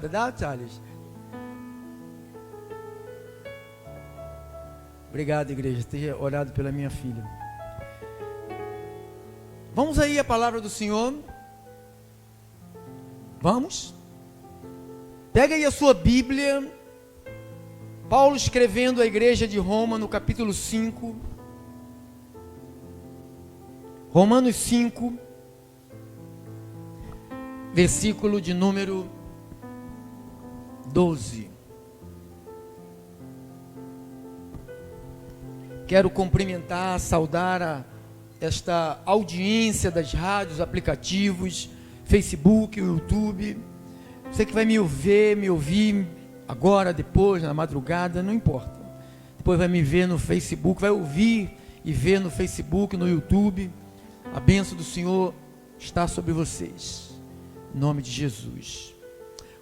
Dá, Charles? Obrigado, igreja, por ter orado pela minha filha. Vamos aí à palavra do Senhor. Vamos? Pega aí a sua Bíblia. Paulo escrevendo à igreja de Roma no capítulo 5. Romanos 5, versículo de número 12. Quero cumprimentar, saudar esta audiência das rádios, aplicativos, Facebook, YouTube. Você que vai me ouvir agora, depois, na madrugada, não importa. Depois vai me ver no Facebook, vai ouvir e ver no Facebook, no YouTube. A bênção do Senhor está sobre vocês. Em nome de Jesus.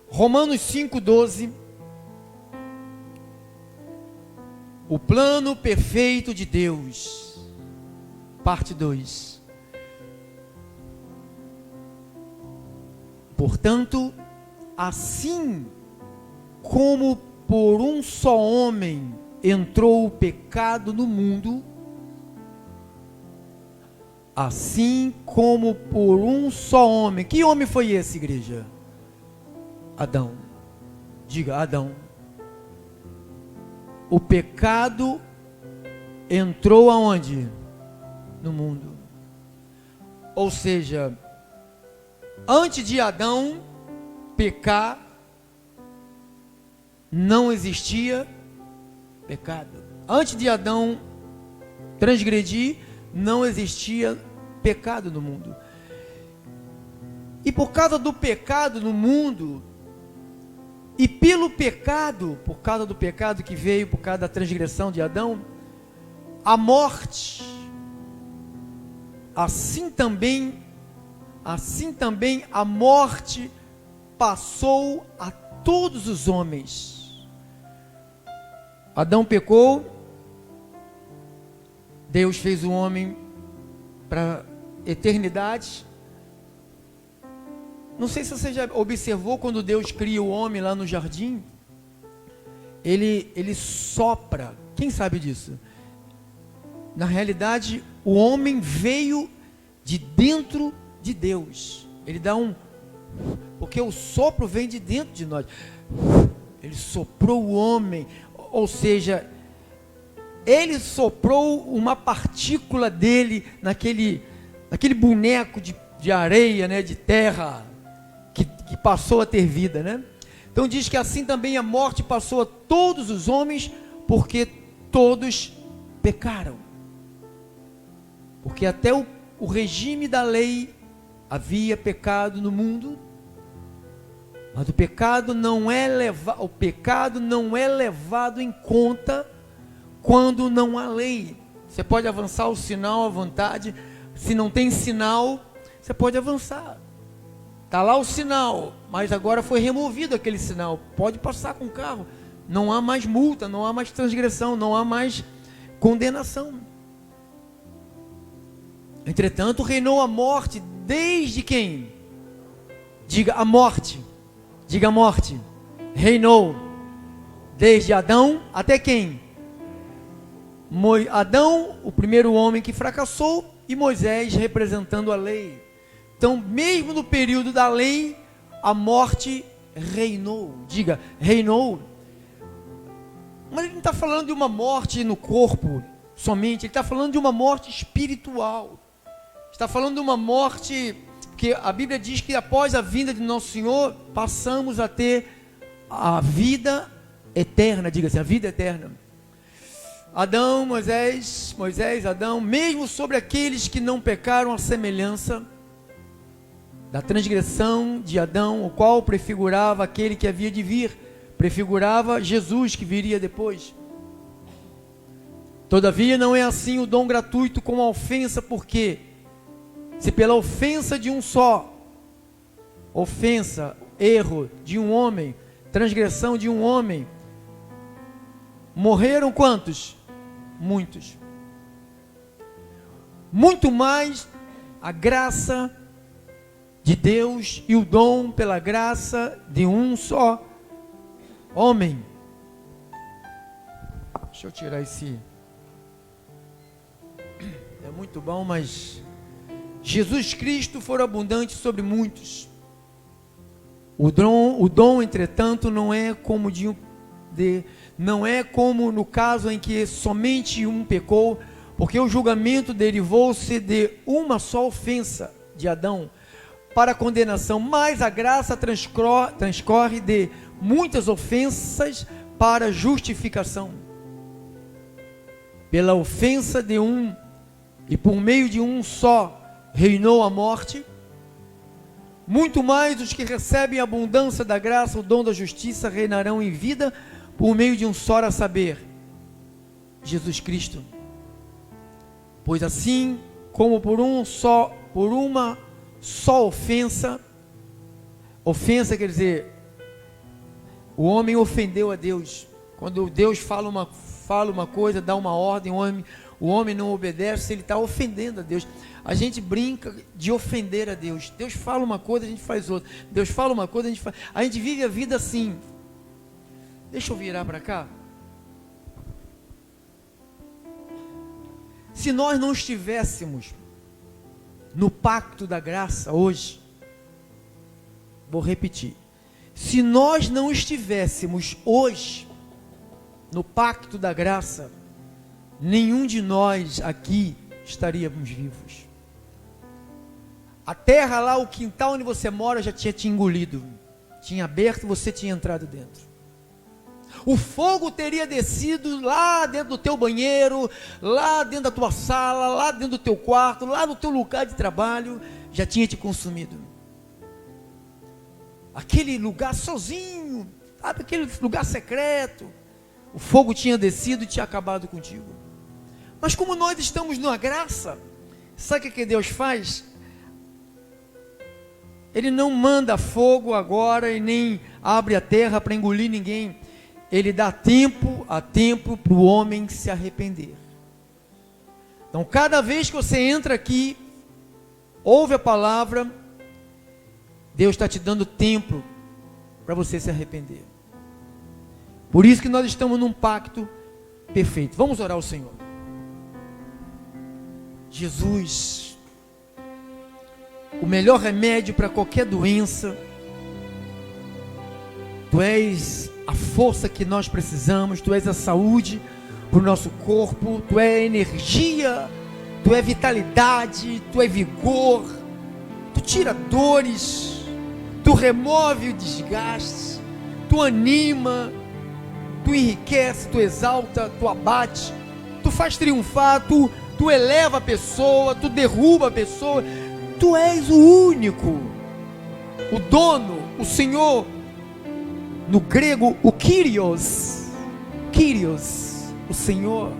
Romanos 5,12. O plano perfeito de Deus. Parte 2. Portanto, assim como por um só homem entrou o pecado no mundo, assim como por um só homem. Que homem foi esse, igreja? Adão. Diga, Adão. O pecado entrou aonde? No mundo. Ou seja, antes de Adão pecar, não existia pecado. Antes de Adão transgredir, não existia pecado no mundo. E por causa do pecado no mundo, e pelo pecado, por causa do pecado que veio, por causa da transgressão de Adão, a morte, assim também a morte passou a todos os homens. Adão pecou, Deus fez o homem para eternidade. Não sei se você já observou quando Deus cria o homem lá no jardim, ele sopra. Quem sabe disso? Na realidade, o homem veio de dentro de Deus. Ele dá porque o sopro vem de dentro de nós. Ele soprou o homem, ou seja, ele soprou uma partícula dele naquele boneco de areia, né, de terra, que passou a ter vida, né? Então diz que assim também a morte passou a todos os homens, porque todos pecaram. Porque até o regime da lei havia pecado no mundo, mas o pecado não é levado em conta quando não há lei. Você pode avançar o sinal à vontade. Se não tem sinal, você pode avançar. Está lá o sinal, mas agora foi removido aquele sinal. Pode passar com o carro. Não há mais multa, não há mais transgressão, não há mais condenação. Entretanto, reinou a morte desde quem? Diga a morte. Diga a morte. Reinou desde Adão até quem? Adão, o primeiro homem que fracassou, e Moisés representando a lei. Então, mesmo no período da lei, a morte reinou. Diga, reinou. Mas ele não está falando de uma morte no corpo somente, ele está falando de uma morte espiritual. Está falando de uma morte que a Bíblia diz que após a vinda de nosso Senhor, passamos a ter a vida eterna. Diga assim, a vida eterna. Adão, Moisés, Adão, mesmo sobre aqueles que não pecaram, a semelhança da transgressão de Adão, o qual prefigurava aquele que havia de vir, prefigurava Jesus que viria depois. Todavia não é assim o dom gratuito como a ofensa, porque se pela ofensa de um só, ofensa, erro de um homem, transgressão de um homem, morreram quantos? Muitos. Muito mais a graça de Deus e o dom pela graça de um só homem. Deixa eu tirar esse. É muito bom, mas Jesus Cristo for abundante sobre muitos. O dom, entretanto, não é como no caso em que somente um pecou, porque o julgamento derivou-se de uma só ofensa de Adão para a condenação, mas a graça transcorre de muitas ofensas para a justificação. Pela ofensa de um e por meio de um só reinou a morte, muito mais os que recebem a abundância da graça, o dom da justiça, reinarão em vida por meio de um só, a saber, Jesus Cristo. Pois assim como por uma só ofensa quer dizer, o homem ofendeu a Deus. Quando Deus fala uma coisa, dá uma ordem, o homem não obedece, ele está ofendendo a Deus. A gente brinca de ofender a Deus. Deus fala uma coisa, a gente faz outra. Deus fala uma coisa, a gente vive a vida assim. Deixa eu virar para cá. Se nós não estivéssemos no pacto da graça hoje, vou repetir, se nós não estivéssemos hoje no pacto da graça, nenhum de nós aqui estaríamos vivos. A terra lá, o quintal onde você mora já tinha te engolido, tinha aberto e você tinha entrado dentro. O fogo teria descido lá dentro do teu banheiro, lá dentro da tua sala, lá dentro do teu quarto, lá no teu lugar de trabalho, já tinha te consumido. Aquele lugar sozinho, sabe, aquele lugar secreto, o fogo tinha descido e tinha acabado contigo. Mas como nós estamos numa graça, sabe o que Deus faz? Ele não manda fogo agora e nem abre a terra para engolir ninguém. Ele dá tempo a tempo para o homem se arrepender. Então, cada vez que você entra aqui, ouve a palavra, Deus está te dando tempo para você se arrepender. Por isso que nós estamos num pacto perfeito. Vamos orar ao Senhor. Jesus, o melhor remédio para qualquer doença, Tu és a força que nós precisamos, Tu és a saúde para o nosso corpo, Tu é energia, Tu é vitalidade, Tu é vigor, Tu tira dores, Tu remove o desgaste, Tu anima, Tu enriquece, Tu exalta, Tu abate, Tu faz triunfar, Tu eleva a pessoa, Tu derruba a pessoa. Tu és o único, o dono, o Senhor. No grego, o Kyrios, o Senhor.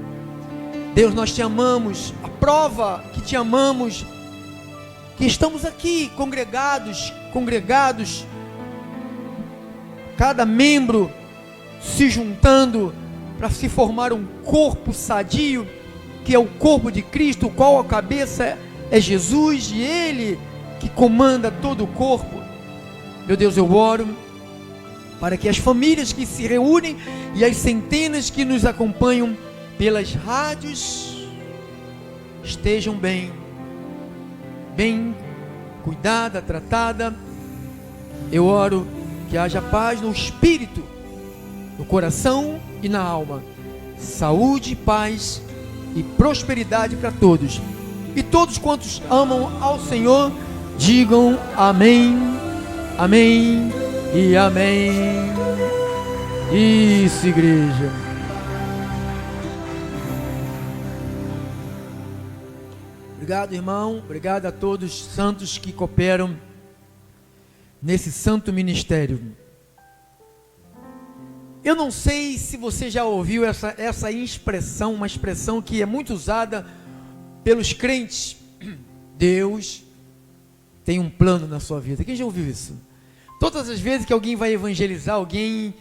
Deus, nós te amamos. A prova que te amamos, que estamos aqui congregados, cada membro se juntando para se formar um corpo sadio, que é o corpo de Cristo, o qual a cabeça é Jesus, e Ele que comanda todo o corpo. Meu Deus, eu oro para que as famílias que se reúnem e as centenas que nos acompanham pelas rádios estejam bem cuidada, tratada. Eu oro que haja paz no espírito, no coração e na alma, saúde, paz e prosperidade para todos. E todos quantos amam ao Senhor, digam amém, amém e amém. Isso, igreja. Obrigado, irmão. Obrigado a todos os santos que cooperam nesse santo ministério. Eu não sei se você já ouviu essa expressão, uma expressão que é muito usada pelos crentes. Deus tem um plano na sua vida. Quem já ouviu isso? Todas as vezes que alguém vai evangelizar alguém,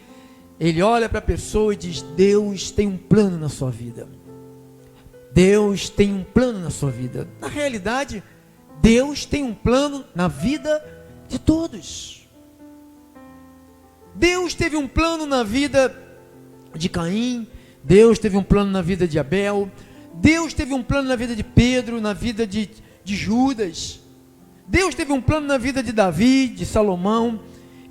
ele olha para a pessoa e diz: Deus tem um plano na sua vida. Na realidade, Deus tem um plano na vida De todos. Deus teve um plano na vida de Caim, Deus teve um plano na vida de Abel, Deus teve um plano na vida de Pedro, na vida de Judas, Deus teve um plano na vida de Davi, de Salomão,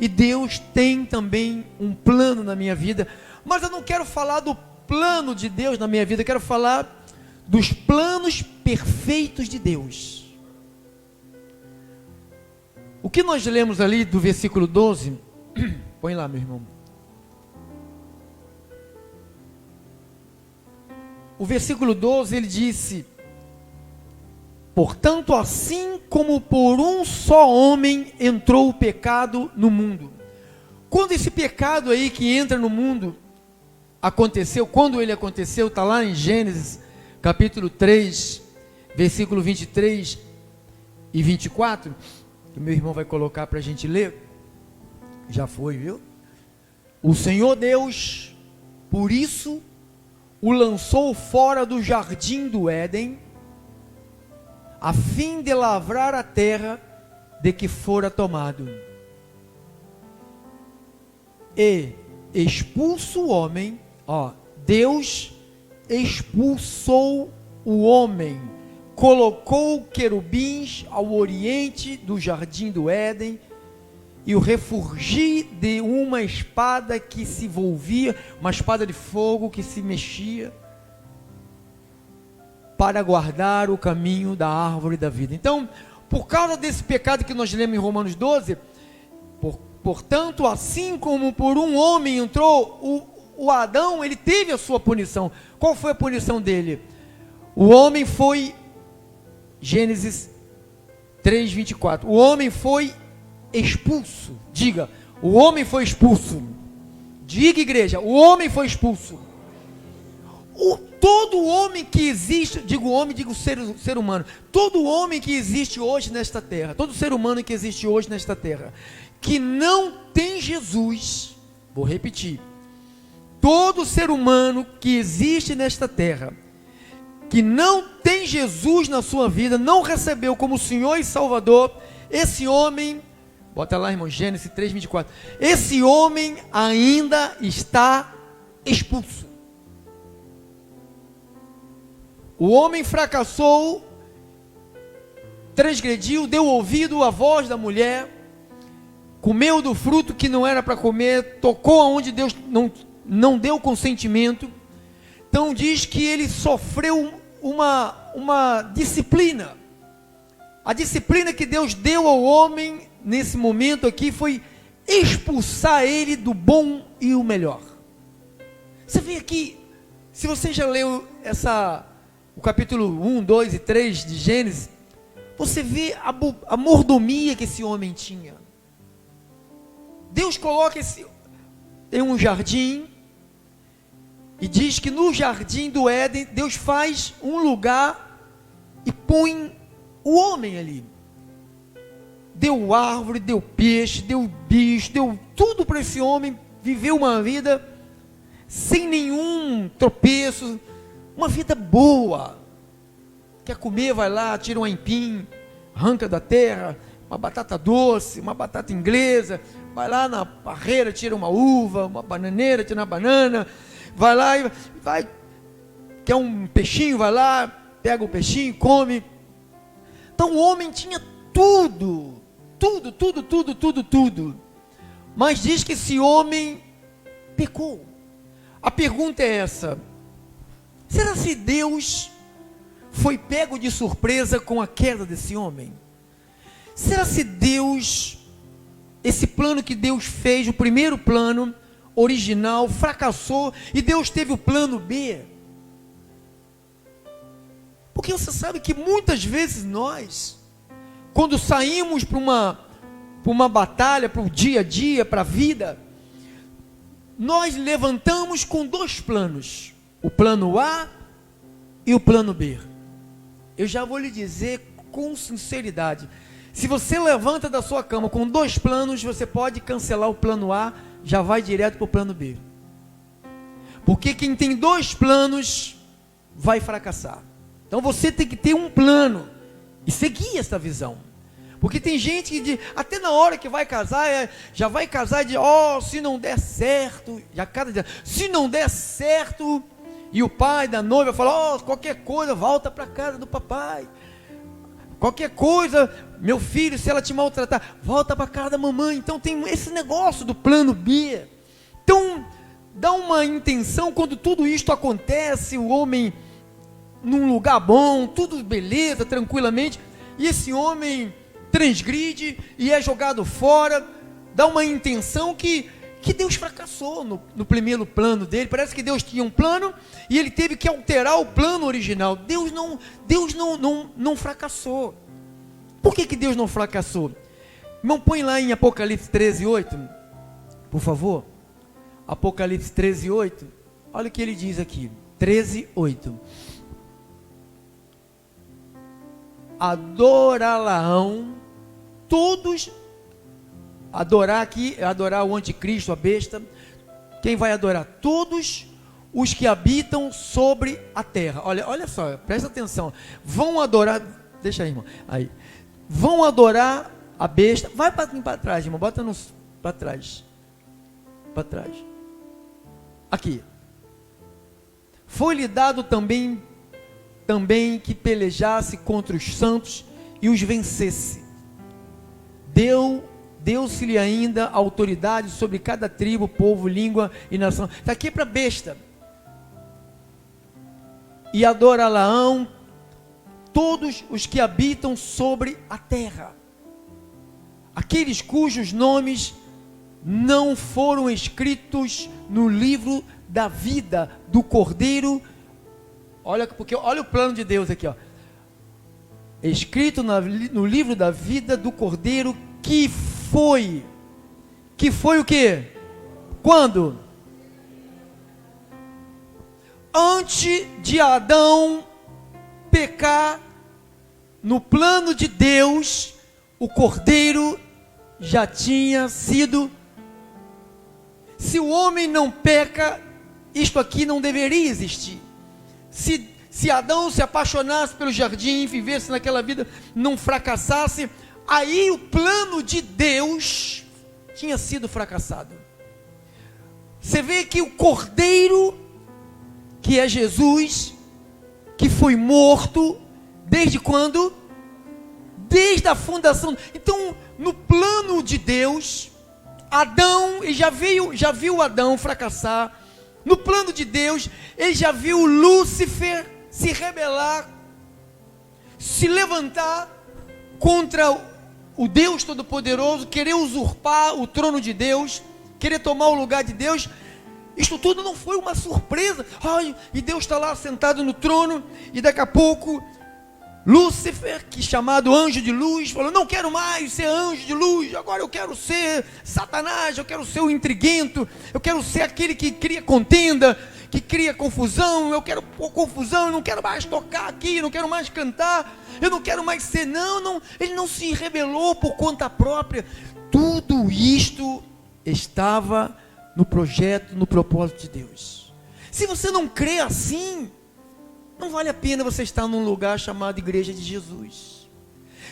e Deus tem também um plano na minha vida. Mas eu não quero falar do plano de Deus na minha vida, eu quero falar dos planos perfeitos de Deus. O que nós lemos ali do versículo 12, põe lá, meu irmão. O versículo 12, ele disse: portanto, assim como por um só homem entrou o pecado no mundo. Quando esse pecado aí que entra no mundo aconteceu, quando ele aconteceu, está lá em Gênesis, capítulo 3, versículo 23 e 24, que o meu irmão vai colocar para a gente ler. Já foi, viu? O Senhor Deus, por isso, o lançou fora do jardim do Éden, a fim de lavrar a terra de que fora tomado. E expulso o homem, Deus expulsou o homem, colocou querubins ao oriente do jardim do Éden, e o refurgi de uma espada que se volvia, uma espada de fogo que se mexia, para guardar o caminho da árvore da vida. Então, por causa desse pecado que nós lemos em Romanos 12, portanto, assim como por um homem entrou, o Adão, ele teve a sua punição. Qual foi a punição dele? O homem foi, Gênesis 3, 24, o homem foi expulso. Diga, o homem foi expulso. Diga, igreja, o homem foi expulso. Todo homem que existe, digo homem, digo ser humano, todo homem que existe hoje nesta terra, todo ser humano que existe hoje nesta terra, que não tem Jesus, vou repetir, todo ser humano que existe nesta terra, que não tem Jesus na sua vida, não recebeu como Senhor e Salvador, esse homem, bota lá, irmão, Gênesis 3, 24, esse homem ainda está expulso. O homem fracassou, transgrediu, deu ouvido à voz da mulher, comeu do fruto que não era para comer, tocou aonde Deus não deu consentimento. Então diz que ele sofreu uma disciplina. A disciplina que Deus deu ao homem nesse momento aqui foi expulsar ele do bom e o melhor. Você vê aqui, se você já leu o capítulo 1, 2 e 3 de Gênesis, você vê a mordomia que esse homem tinha. Deus coloca em um jardim, e diz que no jardim do Éden, Deus faz um lugar e põe o homem ali. Deu árvore, deu peixe, deu bicho, deu tudo para esse homem viver uma vida sem nenhum tropeço, uma vida boa. Quer comer, vai lá, tira um aipim, arranca da terra, uma batata doce, uma batata inglesa, vai lá na parreira, tira uma uva, uma bananeira, tira uma banana, vai lá e vai, quer um peixinho, vai lá, pega o peixinho, come. Então o homem tinha tudo, mas diz que esse homem pecou. A pergunta é essa: será se Deus foi pego de surpresa com a queda desse homem? Será se Deus, esse plano que Deus fez, o primeiro plano original, fracassou e Deus teve o plano B? Porque você sabe que muitas vezes nós, quando saímos para uma batalha, para o dia a dia, para a vida, nós levantamos com dois planos, o plano A e o plano B. Eu já vou lhe dizer com sinceridade, se você levanta da sua cama com dois planos, você pode cancelar o plano A, já vai direto para o plano B. Porque quem tem dois planos vai fracassar. Então você tem que ter um plano e seguir essa visão. Porque tem gente que até na hora que vai casar, já vai casar e diz, se não der certo, se não der certo, e o pai da noiva fala, qualquer coisa, volta para casa do papai. Qualquer coisa, meu filho, se ela te maltratar, volta para casa da mamãe. Então tem esse negócio do plano B. Então, dá uma intenção, quando tudo isto acontece, o homem num lugar bom, tudo beleza, tranquilamente, e esse homem transgride e é jogado fora, dá uma intenção que Deus fracassou no primeiro plano dele. Parece que Deus tinha um plano e ele teve que alterar o plano original. Deus não fracassou. Por que Deus não fracassou? Irmão, põe lá em Apocalipse 13:8, por favor. Apocalipse 13:8, olha o que ele diz aqui, 13:8. Adorá-la-ão todos. Adorar aqui é adorar o anticristo, a besta. Quem vai adorar? Todos os que habitam sobre a terra. Olha só, presta atenção. Vão adorar, deixa aí, irmão. Aí. Vão adorar a besta. Vai para trás, irmão. Bota para trás. Para trás. Aqui. Foi-lhe dado também que pelejasse contra os santos e os vencesse. Deu-se-lhe ainda autoridade sobre cada tribo, povo, língua e nação. Está aqui para besta. E adorá-la-ão todos os que habitam sobre a terra, aqueles cujos nomes não foram escritos no livro da vida do Cordeiro. Olha o plano de Deus aqui, ó. Escrito no livro da vida do Cordeiro, que foi o quê? Quando? Antes de Adão pecar, no plano de Deus, o Cordeiro já tinha sido. Se o homem não peca, isto aqui não deveria existir. Se Adão se apaixonasse pelo jardim, vivesse naquela vida, não fracassasse, aí o plano de Deus tinha sido fracassado. Você vê que o Cordeiro, que é Jesus, que foi morto, desde quando? Desde a fundação. Então, no plano de Deus, Adão, ele já viu Adão fracassar. No plano de Deus, ele já viu Lúcifer se rebelar, se levantar contra o Deus Todo-Poderoso, querer usurpar o trono de Deus, querer tomar o lugar de Deus. Isto tudo não foi uma surpresa. E Deus está lá sentado no trono, e daqui a pouco Lúcifer, que chamado anjo de luz, falou: não quero mais ser anjo de luz, agora eu quero ser Satanás, eu quero ser o intriguento, eu quero ser aquele que cria contenda, que cria confusão, eu quero pôr confusão, eu não quero mais tocar aqui, eu não quero mais cantar, eu não quero mais ser, não, ele não se rebelou por conta própria. Tudo isto estava no projeto, no propósito de Deus. Se você não crê assim, não vale a pena você estar num lugar chamado Igreja de Jesus.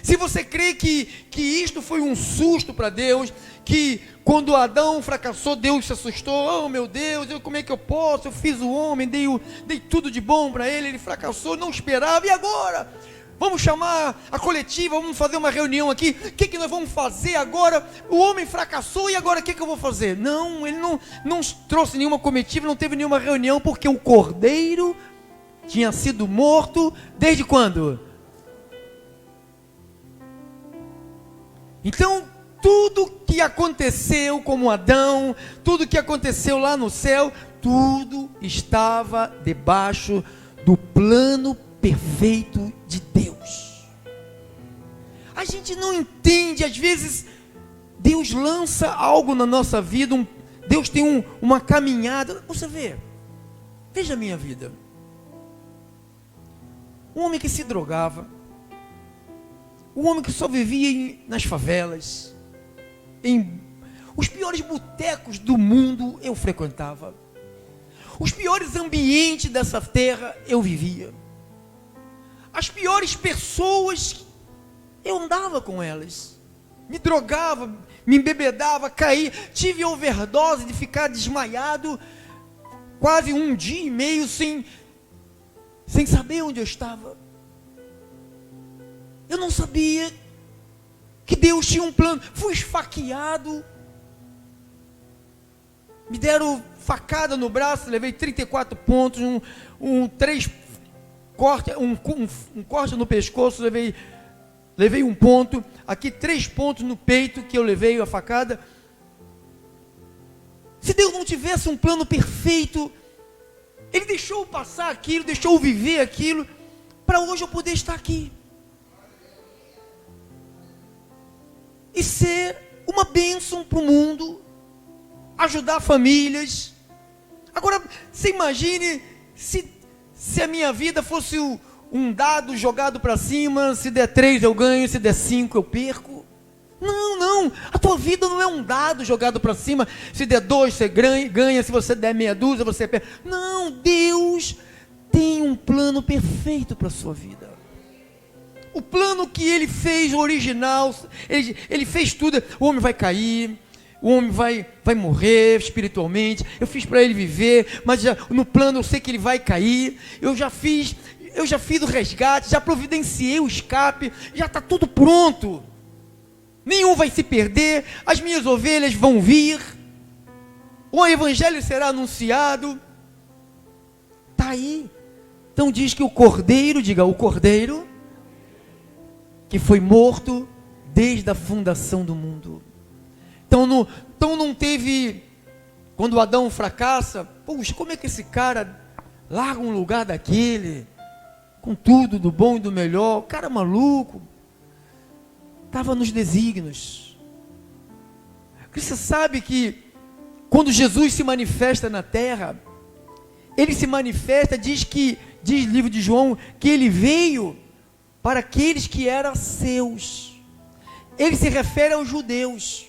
Se você crê que isto foi um susto para Deus, que quando Adão fracassou, Deus se assustou, meu Deus, como é que eu posso, eu fiz o homem, dei tudo de bom para ele fracassou, não esperava, e agora? Vamos chamar a coletiva, vamos fazer uma reunião aqui, o que nós vamos fazer agora? O homem fracassou, e agora o que eu vou fazer? Não, ele não trouxe nenhuma comitiva, não teve nenhuma reunião, porque o Cordeiro tinha sido morto desde quando? Então, tudo que aconteceu com Adão, tudo que aconteceu lá no céu, tudo estava debaixo do plano perfeito de Deus. A gente não entende, às vezes Deus lança algo na nossa vida, Deus tem uma caminhada. Você veja a minha vida. Um homem que se drogava, um homem que só vivia nas favelas, em os piores botecos do mundo eu frequentava, os piores ambientes dessa terra eu vivia, as piores pessoas eu andava com elas, me drogava, me embebedava, caí, tive overdose de ficar desmaiado, quase 1 dia e meio sem saber onde eu estava. Eu não sabia que Deus tinha um plano. Fui esfaqueado, me deram facada no braço, levei 34 pontos, um corte no pescoço, levei 1 ponto, aqui 3 pontos no peito que eu levei a facada. Se Deus não tivesse um plano perfeito, Ele deixou eu passar aquilo, deixou eu viver aquilo, para hoje eu poder estar aqui. E ser uma bênção para o mundo, ajudar famílias. Agora, você imagine se a minha vida fosse um dado jogado para cima, se der 3 eu ganho, se der 5 eu perco. Não, a tua vida não é um dado jogado para cima, se der 2 você ganha, se você der meia dúzia você perde. Não, Deus tem um plano perfeito para a sua vida. O plano que Ele fez, o original, Ele fez tudo. O homem vai cair, o homem vai morrer espiritualmente. Eu fiz para ele viver, mas no plano eu sei que ele vai cair. Eu já fiz o resgate, já providenciei o escape, já está tudo pronto. Nenhum vai se perder, as minhas ovelhas vão vir, o evangelho será anunciado. Está aí. Então diz que o Cordeiro, diga, o Cordeiro, que foi morto desde a fundação do mundo. Então não teve, quando Adão fracassa, puxa, como é que esse cara larga um lugar daquele, com tudo do bom e do melhor, o cara maluco, estava nos desígnios. Porque você sabe que, quando Jesus se manifesta na terra, Ele se manifesta, diz o livro de João, que Ele veio para aqueles que eram seus. Ele se refere aos judeus.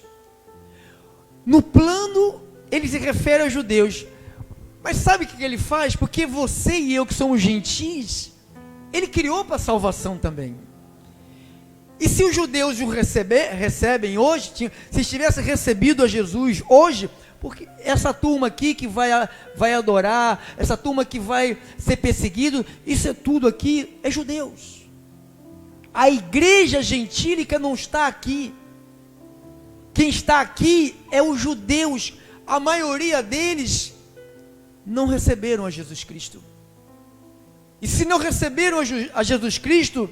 No plano, Ele se refere aos judeus. Mas sabe o que Ele faz? Porque você e eu, que somos gentis, Ele criou para salvação também. E se os judeus o recebem hoje, se tivesse recebido a Jesus hoje, porque essa turma aqui que vai adorar, essa turma que vai ser perseguido, isso é tudo aqui, é judeus. A igreja gentílica não está aqui. Quem está aqui é os judeus. A maioria deles não receberam a Jesus Cristo. E se não receberam a Jesus Cristo,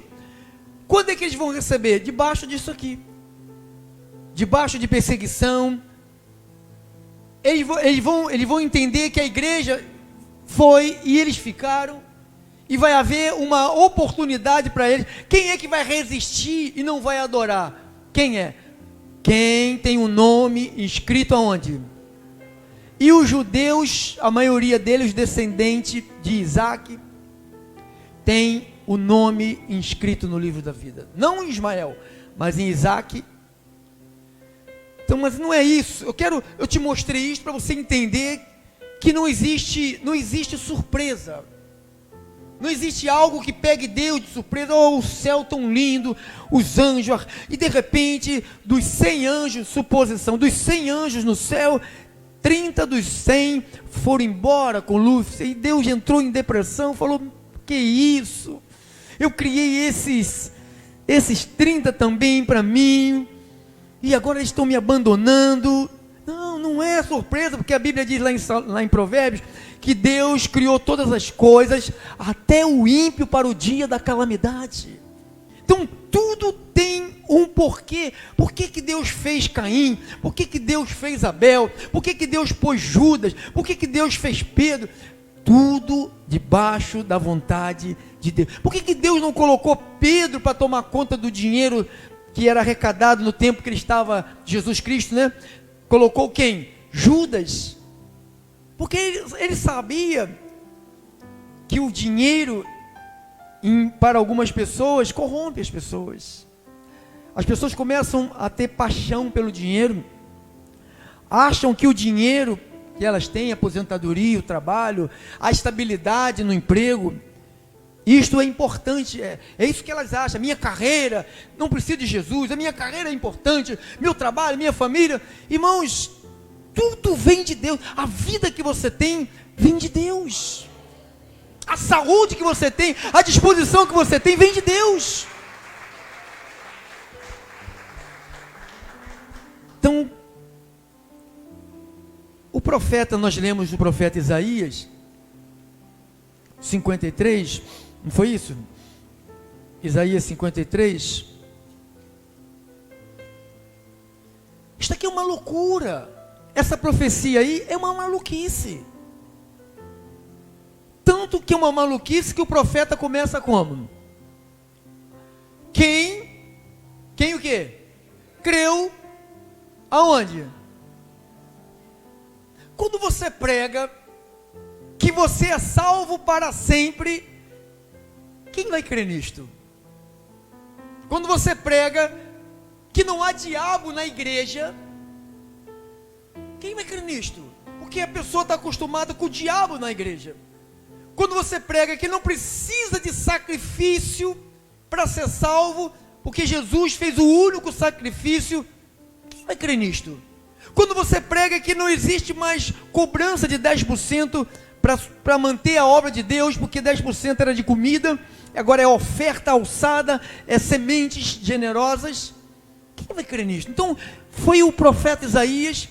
quando é que eles vão receber? Debaixo disso aqui. Debaixo de perseguição. Eles vão entender que a igreja foi e eles ficaram. E vai haver uma oportunidade para eles. Quem é que vai resistir e não vai adorar? Quem é? Quem tem o nome escrito aonde? E os judeus, a maioria deles, descendentes de Isaac, tem o nome inscrito no livro da vida. Não em Ismael, mas em Isaac. Então, mas não é isso. Eu te mostrei isso para você entender que não existe surpresa. Não existe algo que pegue Deus de surpresa. Oh, o céu tão lindo, os anjos, e de repente, dos 100 anjos, suposição, dos 100 anjos no céu, 30 dos 100 foram embora com Lúcifer, e Deus entrou em depressão, falou, que isso? Eu criei esses 30 também para mim, e agora eles estão me abandonando. Não é surpresa, porque a Bíblia diz lá em Provérbios, que Deus criou todas as coisas, até o ímpio para o dia da calamidade. Então tudo tem um porquê. Por que Deus fez Caim? Por que Deus fez Abel? Por que Deus pôs Judas? Por que Deus fez Pedro? Tudo debaixo da vontade de Deus. Por que Deus não colocou Pedro para tomar conta do dinheiro que era arrecadado no tempo que ele estava, Jesus Cristo, né? Colocou quem? Judas. Porque ele sabia que o dinheiro, para algumas pessoas, corrompe as pessoas. As pessoas começam a ter paixão pelo dinheiro, acham que o dinheiro que elas têm, a aposentadoria, o trabalho, a estabilidade no emprego, Isto é importante, é isso que elas acham. A minha carreira, não preciso de Jesus, a minha carreira é importante, meu trabalho, minha família. Irmãos, tudo vem de Deus. A vida que você tem vem de Deus. A saúde que você tem, a disposição que você tem vem de Deus. Então, o profeta, nós lemos o profeta Isaías 53, não foi isso? Isaías 53. Isso aqui é uma loucura. Essa profecia aí é uma maluquice. Tanto que é uma maluquice que o profeta começa como? Quem o quê? Creu aonde? Quando você prega que você é salvo para sempre, quem vai crer nisto? Quando você prega que não há diabo na igreja, quem vai crer nisto? Porque a pessoa está acostumada com o diabo na igreja. Quando você prega que não precisa de sacrifício para ser salvo, porque Jesus fez o único sacrifício, quem vai crer nisto? Quando você prega que não existe mais cobrança de 10% para manter a obra de Deus, porque 10% era de comida, agora é oferta alçada, é sementes generosas, quem vai crer nisto? Então, foi o profeta Isaías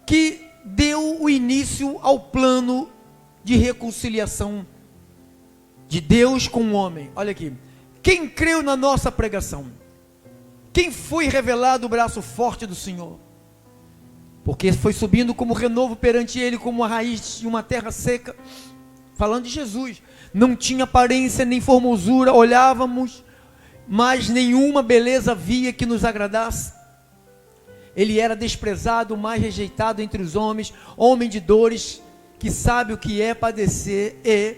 que deu o início ao plano de reconciliação de Deus com o homem. Olha aqui, quem creu na nossa pregação? Quem foi revelado o braço forte do Senhor? Porque foi subindo como renovo perante ele, como a raiz de uma terra seca. Falando de Jesus, não tinha aparência nem formosura, olhávamos, mas nenhuma beleza havia que nos agradasse. Ele era desprezado, mais rejeitado entre os homens, homem de dores, que sabe o que é padecer, e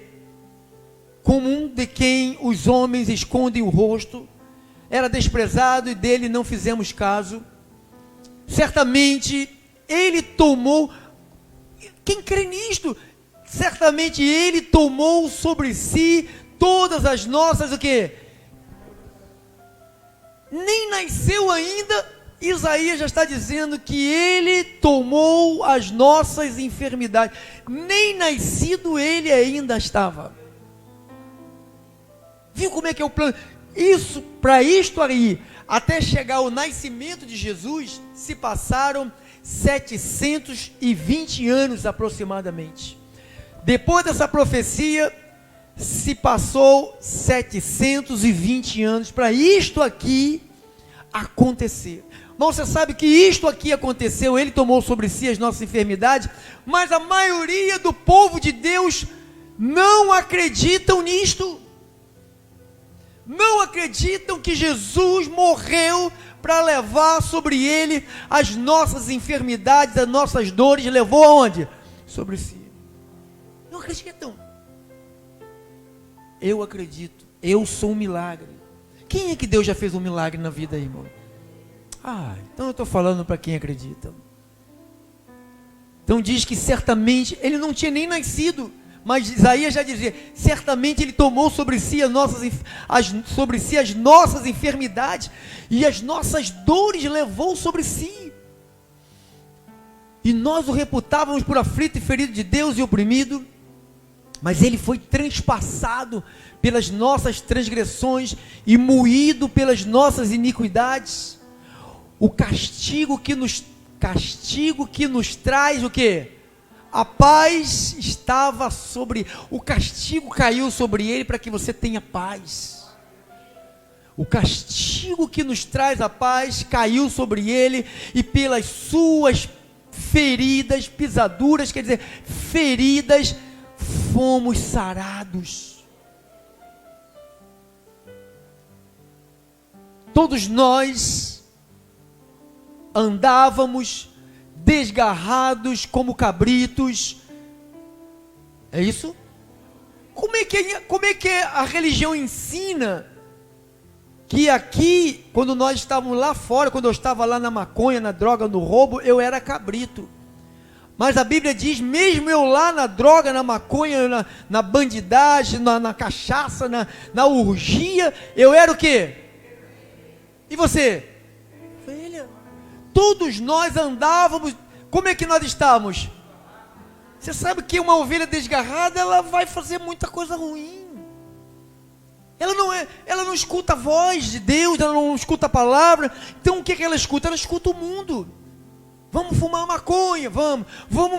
como um de quem os homens escondem o rosto, era desprezado e dele não fizemos caso. Certamente ele tomou, quem crê nisto? Certamente ele tomou sobre si todas as nossas, o quê? Nem nasceu ainda, Isaías já está dizendo que ele tomou as nossas enfermidades, nem nascido ele ainda estava. Viu como é que é o plano? Isso, para isto aí, até chegar ao nascimento de Jesus, se passaram 720 anos aproximadamente. Depois dessa profecia, se passou 720 anos para isto aqui acontecer. Mas você sabe que isto aqui aconteceu, ele tomou sobre si as nossas enfermidades, mas a maioria do povo de Deus não acreditam nisto. Não acreditam que Jesus morreu para levar sobre ele as nossas enfermidades, as nossas dores, levou aonde? Sobre si. Não acreditam. Eu acredito, eu sou um milagre. Quem é que Deus já fez um milagre na vida aí, irmão? Então eu estou falando para quem acredita. Então diz que certamente, ele não tinha nem nascido, mas Isaías já dizia, certamente ele tomou sobre si as nossas enfermidades, e as nossas dores levou sobre si, e nós o reputávamos por aflito e ferido de Deus e oprimido, mas ele foi transpassado pelas nossas transgressões e moído pelas nossas iniquidades. O castigo que nos traz o quê? A paz estava sobre, o castigo caiu sobre ele para que você tenha paz. O castigo que nos traz a paz caiu sobre ele, e pelas suas feridas, pisaduras, quer dizer, feridas, fomos sarados. Todos nós andávamos desgarrados como cabritos. É isso? Como é que a religião ensina que aqui, quando nós estávamos lá fora, quando eu estava lá na maconha, na droga, no roubo, eu era cabrito? Mas a Bíblia diz, mesmo eu lá na droga, na maconha, na bandidagem, na cachaça, na orgia, eu era o quê? E você? Ovelha. Todos nós andávamos, como é que nós estávamos? Você sabe que uma ovelha desgarrada, ela vai fazer muita coisa ruim. Ela não escuta a voz de Deus, ela não escuta a palavra. Então o que ela escuta? Ela escuta o mundo. Vamos fumar maconha, vamos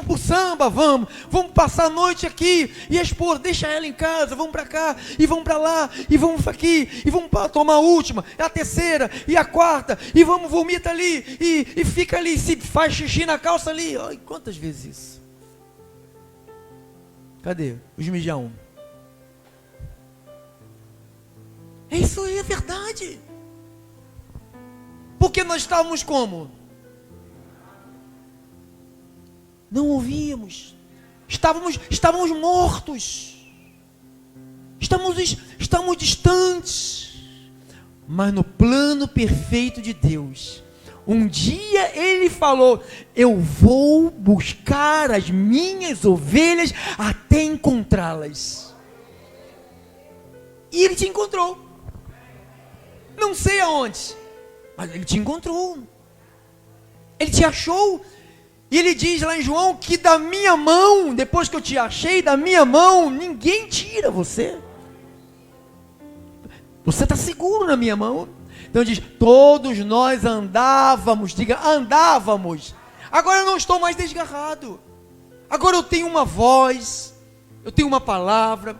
pro samba, vamos passar a noite aqui, e a esposa, deixa ela em casa, vamos para cá, e vamos para lá, e vamos aqui, e vamos tomar a última, a terceira, e a quarta, e vamos, vomita ali, e fica ali, se faz xixi na calça ali. Ai, quantas vezes isso? Cadê? Os mijão. Isso aí é verdade. Porque nós estávamos como? Não ouvíamos, estávamos mortos, estamos distantes, mas no plano perfeito de Deus, um dia Ele falou, eu vou buscar as minhas ovelhas até encontrá-las, e Ele te encontrou, não sei aonde, mas Ele te encontrou, Ele te achou. E Ele diz lá em João que da minha mão, depois que eu te achei, da minha mão, ninguém tira você. Você está seguro na minha mão. Então diz, todos nós andávamos, diga, andávamos. Agora eu não estou mais desgarrado. Agora eu tenho uma voz, eu tenho uma palavra,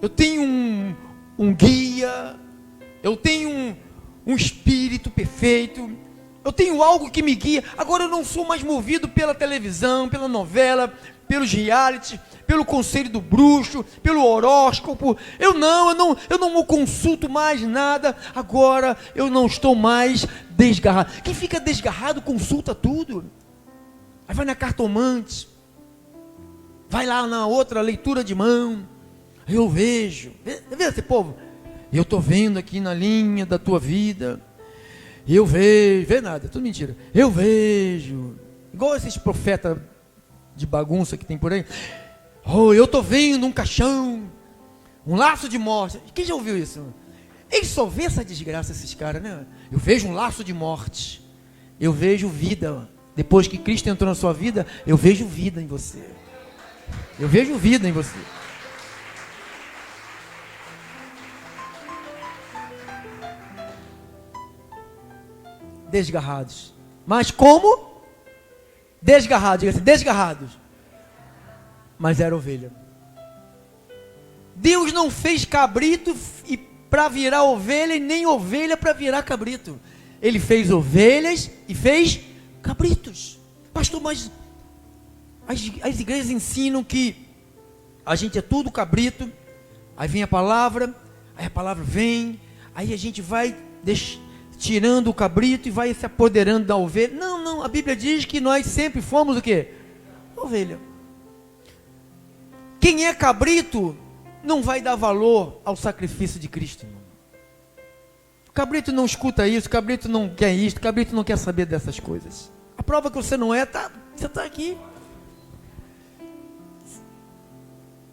eu tenho um guia, eu tenho um espírito perfeito. Eu tenho algo que me guia. Agora eu não sou mais movido pela televisão, pela novela, pelos reality, pelo conselho do bruxo, pelo horóscopo. Eu não consulto mais nada. Agora eu não estou mais desgarrado. Quem fica desgarrado consulta tudo. Aí vai na cartomante, vai lá na outra leitura de mão. Eu vejo, vê esse povo? Eu estou vendo aqui na linha da tua vida. Eu vejo, vê nada, é tudo mentira. Eu vejo, igual esses profetas de bagunça que tem por aí. Oh, eu estou vendo um caixão, um laço de morte. Quem já ouviu isso? Eles só vê essa desgraça, esses caras, né? Eu vejo um laço de morte. Eu vejo vida. Depois que Cristo entrou na sua vida, eu vejo vida em você. Eu vejo vida em você. Desgarrados. Mas como? Desgarrados, diga assim, desgarrados. Mas era ovelha. Deus não fez cabrito para virar ovelha e nem ovelha para virar cabrito. Ele fez ovelhas e fez cabritos. Pastor, mas as igrejas ensinam que a gente é tudo cabrito, aí vem a palavra vem, aí a gente vai tirando o cabrito e vai se apoderando da ovelha. Não, a Bíblia diz que nós sempre fomos o quê? Ovelha. Quem é cabrito não vai dar valor ao sacrifício de Cristo, irmão. O cabrito não escuta isso, o cabrito não quer isso, o cabrito não quer saber dessas coisas. A prova que você não é, você está aqui.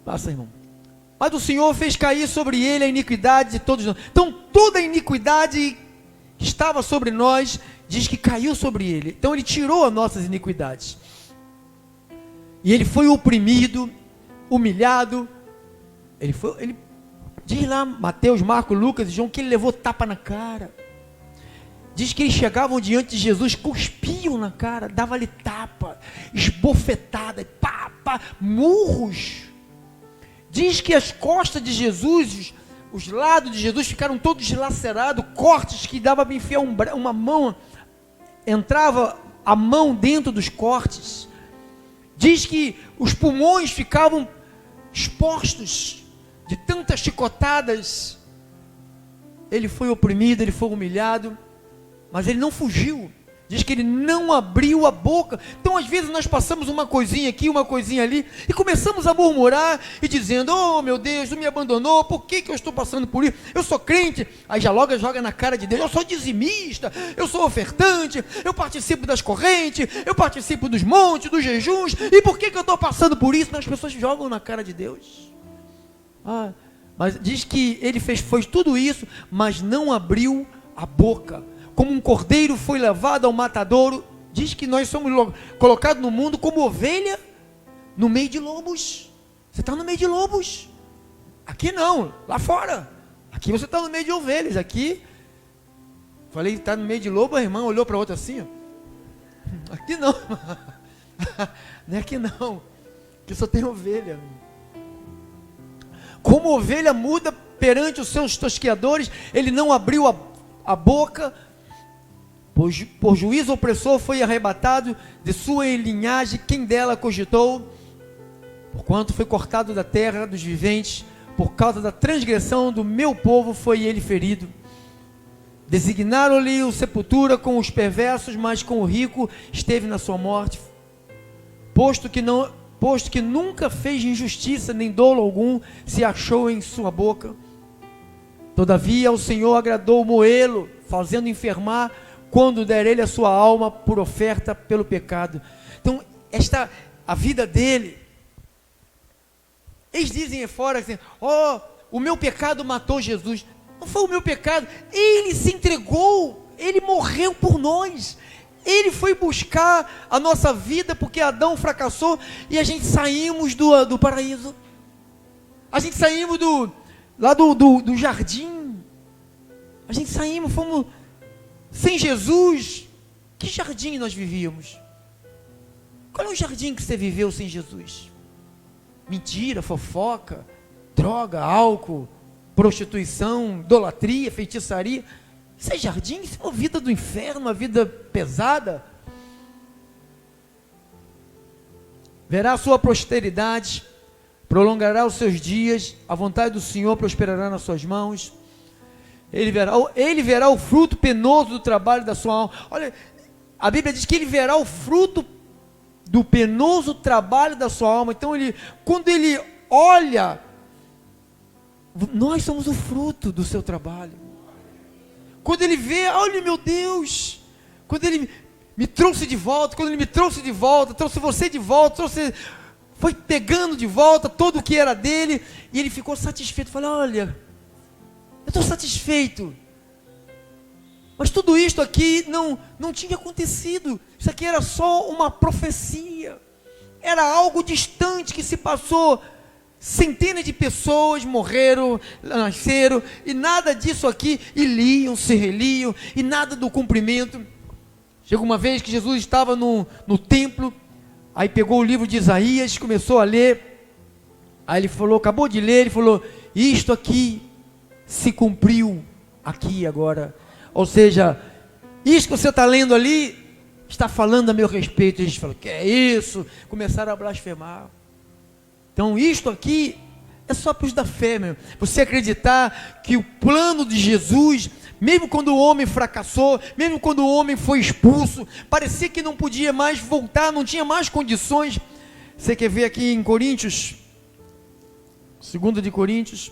Passa, irmão. Mas o Senhor fez cair sobre ele a iniquidade de todos nós. Então toda a iniquidade que estava sobre nós, diz que caiu sobre ele. Então ele tirou as nossas iniquidades. E ele foi oprimido, humilhado. Ele diz lá, Mateus, Marcos, Lucas e João, que ele levou tapa na cara. Diz que eles chegavam diante de Jesus, cuspiam na cara, dava-lhe tapa, esbofetada, pá, murros. Diz que as costas de Jesus, os lados de Jesus ficaram todos dilacerados, cortes que dava para enfiar uma mão, entrava a mão dentro dos cortes. Diz que os pulmões ficavam expostos de tantas chicotadas. Ele foi oprimido, ele foi humilhado, mas ele não fugiu. Diz que ele não abriu a boca. Então, às vezes, nós passamos uma coisinha aqui, uma coisinha ali, e começamos a murmurar e dizendo: oh meu Deus, tu me abandonou, por que eu estou passando por isso? Eu sou crente. Aí já logo joga na cara de Deus: eu sou dizimista, eu sou ofertante, eu participo das correntes, eu participo dos montes, dos jejuns, e por que eu estou passando por isso? As pessoas jogam na cara de Deus. Mas diz que ele fez tudo isso, mas não abriu a boca. Como um cordeiro foi levado ao matadouro, diz que nós somos colocados no mundo como ovelha no meio de lobos. Você está no meio de lobos. Aqui não, lá fora. Aqui você está no meio de ovelhas. Aqui, falei, está no meio de lobo, a irmã olhou para outra assim. Ó. Aqui não. Não é aqui não. Aqui só tem ovelha. Como ovelha muda perante os seus tosqueadores, ele não abriu a boca. Por juízo opressor foi arrebatado de sua linhagem, quem dela cogitou? Porquanto foi cortado da terra dos viventes, por causa da transgressão do meu povo foi ele ferido. Designaram-lhe o sepultura com os perversos, mas com o rico esteve na sua morte. Posto que nunca fez injustiça, nem dolo algum se achou em sua boca. Todavia o Senhor agradou moê-lo, fazendo enfermar, quando der ele a sua alma por oferta pelo pecado. Então, a vida dele, eles dizem fora assim: oh, o meu pecado matou Jesus. Não foi o meu pecado, ele se entregou, ele morreu por nós, ele foi buscar a nossa vida, porque Adão fracassou, e a gente saímos do paraíso, a gente saímos lá do jardim, a gente saímos, fomos. Sem Jesus, que jardim nós vivíamos? Qual é o jardim que você viveu sem Jesus? Mentira, fofoca, droga, álcool, prostituição, idolatria, feitiçaria. Isso é jardim? Isso é uma vida do inferno, uma vida pesada. Verá a sua posteridade, prolongará os seus dias, a vontade do Senhor prosperará nas suas mãos. Ele verá o fruto penoso do trabalho da sua alma. Olha, a Bíblia diz que ele verá o fruto do penoso trabalho da sua alma. Então, quando ele olha, nós somos o fruto do seu trabalho. Quando ele vê, olha meu Deus, quando ele me trouxe de volta, trouxe você de volta, foi pegando de volta todo o que era dele, e ele ficou satisfeito. Falei: olha, eu estou satisfeito, mas tudo isto aqui não tinha acontecido. Isso aqui era só uma profecia, era algo distante que se passou. Centenas de pessoas morreram, nasceram, e nada disso aqui, e liam, se reliam, e nada do cumprimento. Chegou uma vez que Jesus estava no templo, aí pegou o livro de Isaías, começou a ler, aí ele falou, acabou de ler, ele falou: isto aqui se cumpriu aqui agora. Ou seja, isso que você está lendo ali está falando a meu respeito. A gente falou: que é isso? Começaram a blasfemar. Então isto aqui é só para os da fé, meu. Você acreditar que o plano de Jesus, mesmo quando o homem fracassou, mesmo quando o homem foi expulso, parecia que não podia mais voltar, não tinha mais condições. Você quer ver aqui em Coríntios, 2 de Coríntios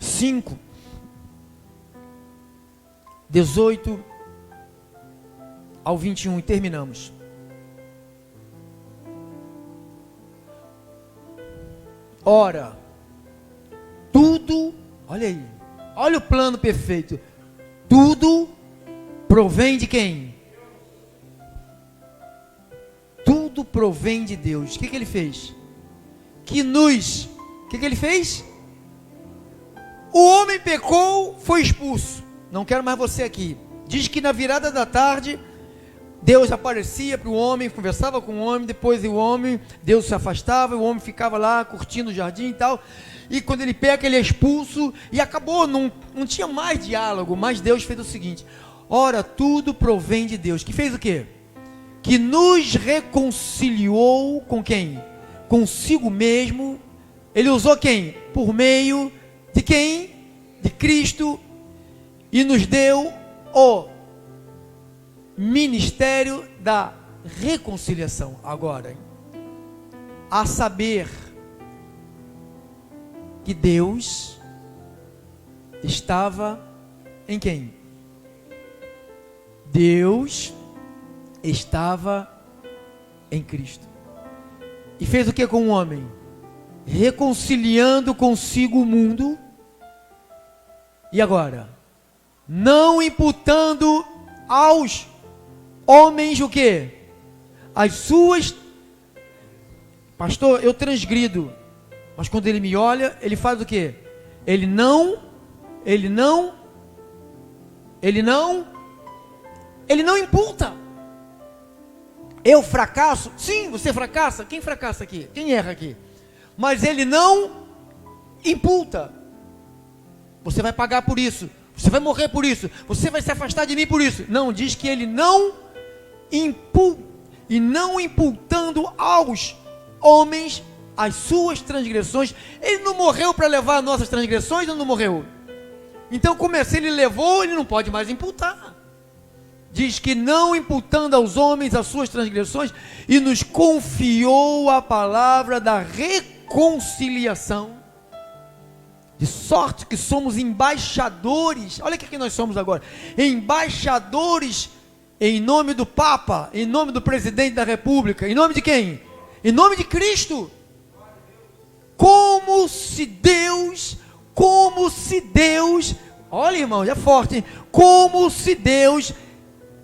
5, 18 ao 21, e terminamos. Ora, tudo, olha aí, olha o plano perfeito, tudo provém de quem? Tudo provém de Deus. O que ele fez? O que ele fez? O homem pecou, foi expulso. Não quero mais você aqui. Diz que na virada da tarde, Deus aparecia para o homem, conversava com o homem, depois Deus se afastava, o homem ficava lá curtindo o jardim e tal, e quando ele peca, ele é expulso, e acabou, não tinha mais diálogo. Mas Deus fez o seguinte: ora, tudo provém de Deus, que fez o quê? Que nos reconciliou com quem? Consigo mesmo. Ele usou quem? Por meio de quem? De Cristo, e nos deu o ministério da reconciliação. Agora, a saber que Deus estava em quem? Deus estava em Cristo. E fez o que com o homem? Reconciliando consigo o mundo. E agora? Não imputando aos homens o que? As suas... Pastor, eu transgrido. Mas quando ele me olha, ele faz o que? Ele não imputa. Eu fracasso? Sim, você fracassa. Quem fracassa aqui? Quem erra aqui? Mas ele não imputa. Você vai pagar por isso. Você vai morrer por isso. Você vai se afastar de mim por isso. Não, diz que ele não imputa. E não imputando aos homens as suas transgressões. Ele não morreu para levar as nossas transgressões ou não morreu? Então, como é, se ele levou, ele não pode mais imputar. Diz que não imputando aos homens as suas transgressões, e nos confiou a palavra da reconciliação, de sorte que somos embaixadores. Olha o que nós somos agora: embaixadores em nome do Papa, em nome do presidente da República. Em nome de quem? Em nome de Cristo. Como se Deus, olha, irmão, é forte, hein? Como se Deus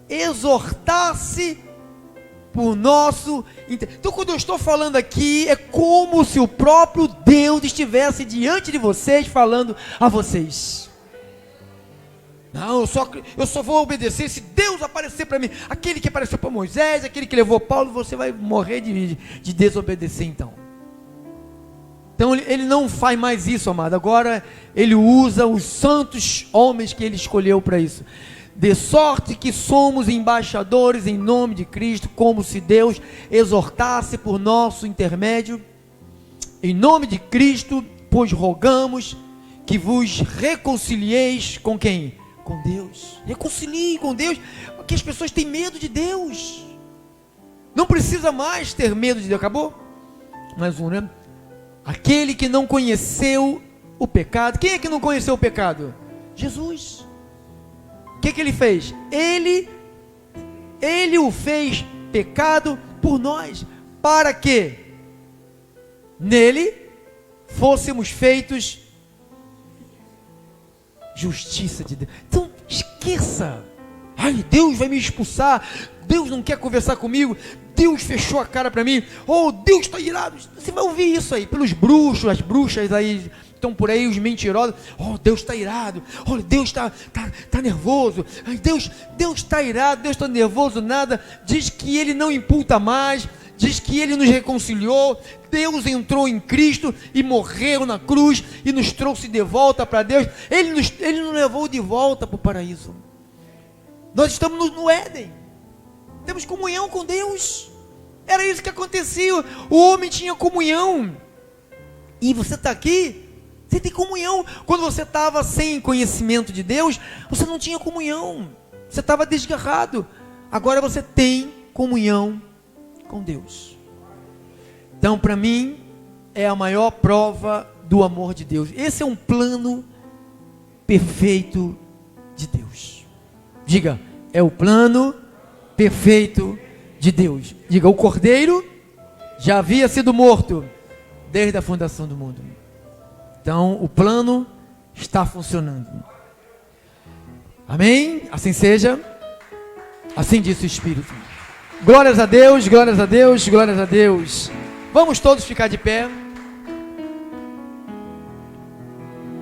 exortasse por nosso... Então, quando eu estou falando aqui, é como se o próprio Deus estivesse diante de vocês, falando a vocês. Não, eu só vou obedecer se Deus aparecer para mim. Aquele que apareceu para Moisés, aquele que levou Paulo, você vai morrer de desobedecer então. Então ele não faz mais isso, amado. Agora ele usa os santos homens que ele escolheu para isso. De sorte que somos embaixadores em nome de Cristo, como se Deus exortasse por nosso intermédio. Em nome de Cristo, pois rogamos que vos reconcilieis com quem? Com Deus. Reconcilie com Deus, porque as pessoas têm medo de Deus. Não precisa mais ter medo de Deus. Acabou? Mais um, né? Aquele que não conheceu o pecado. Quem é que não conheceu o pecado? Jesus. O que ele fez? Ele o fez pecado por nós, para que nele fôssemos feitos justiça de Deus. Então esqueça: ai, Deus vai me expulsar, Deus não quer conversar comigo, Deus fechou a cara para mim, oh, Deus está irado. Você vai ouvir isso aí pelos bruxos, as bruxas aí estão por aí, os mentirosos. Oh, Deus está irado, oh, Deus está nervoso. Ai, Deus está irado, Deus está nervoso. Nada. Diz que ele não imputa mais, diz que ele nos reconciliou. Deus entrou em Cristo e morreu na cruz e nos trouxe de volta para Deus. Ele nos levou de volta para o paraíso. Nós estamos no Éden, temos comunhão com Deus. Era isso que acontecia. O homem tinha comunhão. E você está aqui, você tem comunhão. Quando você estava sem conhecimento de Deus, você não tinha comunhão, você estava desgarrado. Agora você tem comunhão com Deus. Então, para mim, é a maior prova do amor de Deus. Esse é um plano perfeito de Deus. Diga, é o plano perfeito de Deus. Diga, o Cordeiro já havia sido morto desde a fundação do mundo. Então, o plano está funcionando. Amém? Assim seja. Assim disse o Espírito. Glórias a Deus, glórias a Deus, glórias a Deus. Vamos todos ficar de pé.